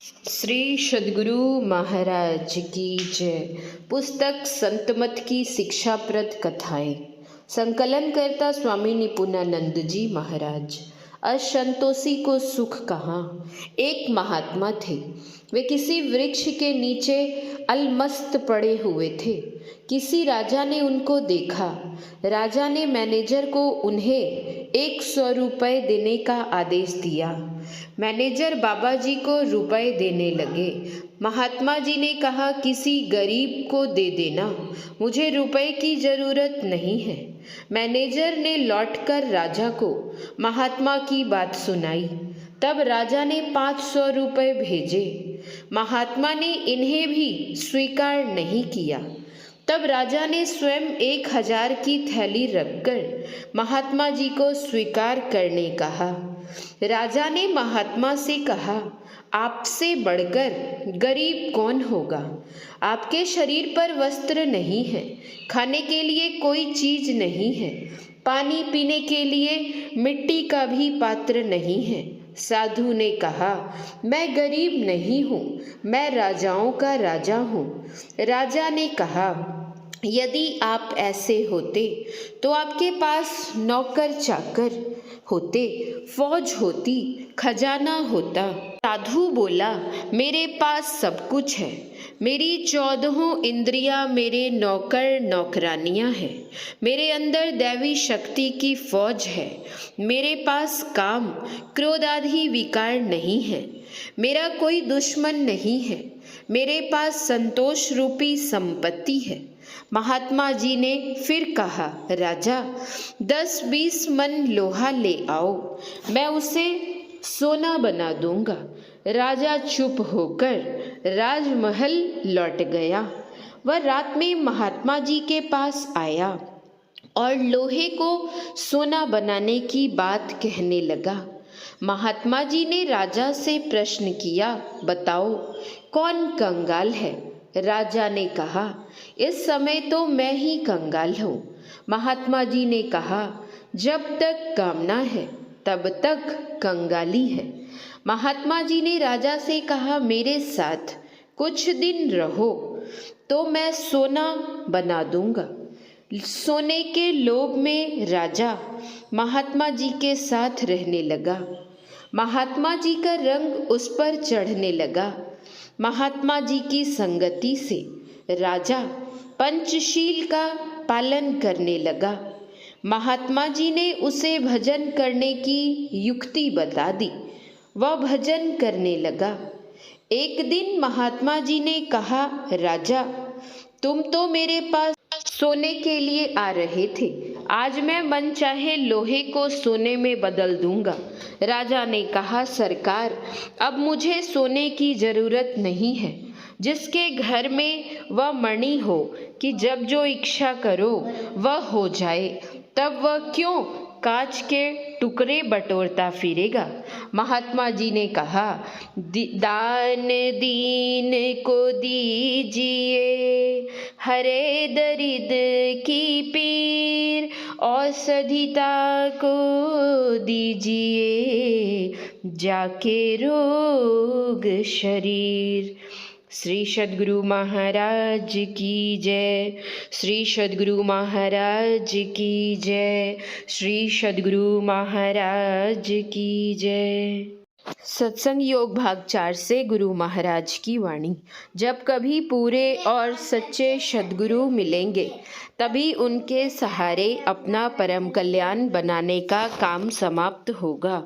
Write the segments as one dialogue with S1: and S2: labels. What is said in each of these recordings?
S1: श्री सद्गुरु महाराज की जय। पुस्तक संतमत की शिक्षाप्रद कथाएं। संकलन करता स्वामी निपुणानंद जी महाराज। असंतोषी को सुख कहाँ। एक महात्मा थे। वे किसी वृक्ष के नीचे अलमस्त पड़े हुए थे। किसी राजा ने उनको देखा। राजा ने मैनेजर को उन्हें 100 रुपये देने का आदेश दिया। मैनेजर बाबा जी को रुपए देने लगे। महात्मा जी ने कहा, किसी गरीब को दे देना, मुझे रुपए की जरूरत नहीं है। मैनेजर ने लौटकर राजा को महात्मा की बात सुनाई। तब राजा ने 500 रुपये भेजे। महात्मा ने इन्हें भी स्वीकार नहीं किया। तब राजा ने स्वयं 1000 की थैली रखकर महात्मा जी को स्वीकार करने कहा। राजा ने महात्मा से कहा, आपसे बढ़कर गरीब कौन होगा। आपके शरीर पर वस्त्र नहीं है, खाने के लिए कोई चीज नहीं है, पानी पीने के लिए मिट्टी का भी पात्र नहीं है। साधु ने कहा, मैं गरीब नहीं हूँ, मैं राजाओं का राजा हूँ। राजा ने कहा, यदि आप ऐसे होते तो आपके पास नौकर चाकर होते, फौज होती, खजाना होता। साधु बोला, मेरे पास सब कुछ है। मेरी 14 इंद्रियां मेरे नौकर नौकरानियां हैं। मेरे अंदर दैवी शक्ति की फौज है। मेरे पास काम क्रोध आदि विकार नहीं है। मेरा कोई दुश्मन नहीं है। मेरे पास संतोष रूपी संपत्ति है। महात्मा जी ने फिर कहा, राजा 10-20 मन लोहा ले आओ, मैं उसे सोना बना दूंगा। राजा चुप होकर राजमहल लौट गया। वह रात में महात्मा जी के पास आया और लोहे को सोना बनाने की बात कहने लगा। महात्मा जी ने राजा से प्रश्न किया, बताओ कौन कंगाल है। राजा ने कहा, इस समय तो मैं ही कंगाल हूँ। महात्मा जी ने कहा, जब तक कामना है तब तक कंगाली है। महात्मा जी ने राजा से कहा, मेरे साथ कुछ दिन रहो तो मैं सोना बना दूंगा। सोने के लोभ में राजा महात्मा जी के साथ रहने लगा। महात्मा जी का रंग उस पर चढ़ने लगा। महात्मा जी की संगति से राजा पंचशील का पालन करने लगा। महात्मा जी ने उसे भजन करने की युक्ति बता दी। वह भजन करने लगा। एक दिन महात्मा जी ने कहा, राजा तुम तो मेरे पास सोने के लिए आ रहे थे, आज मैं मन चाहे लोहे को सोने में बदल दूंगा। राजा ने कहा, सरकार अब मुझे सोने की जरूरत नहीं है। जिसके घर में वह मणि हो कि जब जो इच्छा करो वह हो जाए, तब वह क्यों कांच के टुकड़े बटोरता फिरेगा। महात्मा जी ने कहा, दान दीन को दीजिए, हरे दरिद की पीर, औषधिता को दीजिए, जाके रोग शरीर। श्री सद्गुरु महाराज की जय। श्री सद्गुरु महाराज की जय। श्री सद्गुरु महाराज की जय। सत्संग योग भाग 4 से गुरु महाराज की वाणी। जब कभी पूरे और सच्चे सद्गुरु मिलेंगे तभी उनके सहारे अपना परम कल्याण बनाने का काम समाप्त होगा।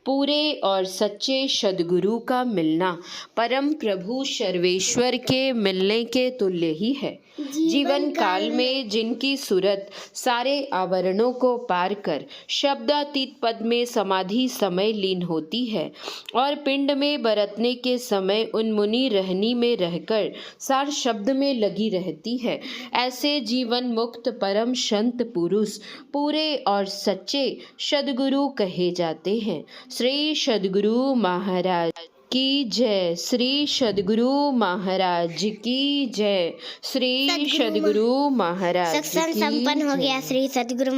S1: पूरे और सच्चे सद्गुरु का मिलना परम प्रभु सर्वेश्वर के मिलने के तुल्य ही है। जीवन काल में जिनकी सूरत सारे आवरणों को पार कर शब्दातीत पद में समाधि समय लीन होती है और पिंड में बरतने के समय उन्मुनी रहनी में रहकर सार शब्द में लगी रहती है, ऐसे जीवन मुक्त परम संत पुरुष पूरे और सच्चे सद्गुरु कहे जाते हैं। श्री सद्गुरु महाराज की जय। श्री सद्गुरु महाराज की जय। श्री सद्गुरु महाराज की जय।
S2: सत्संग संपन्न हो गया। श्री सद्गुरु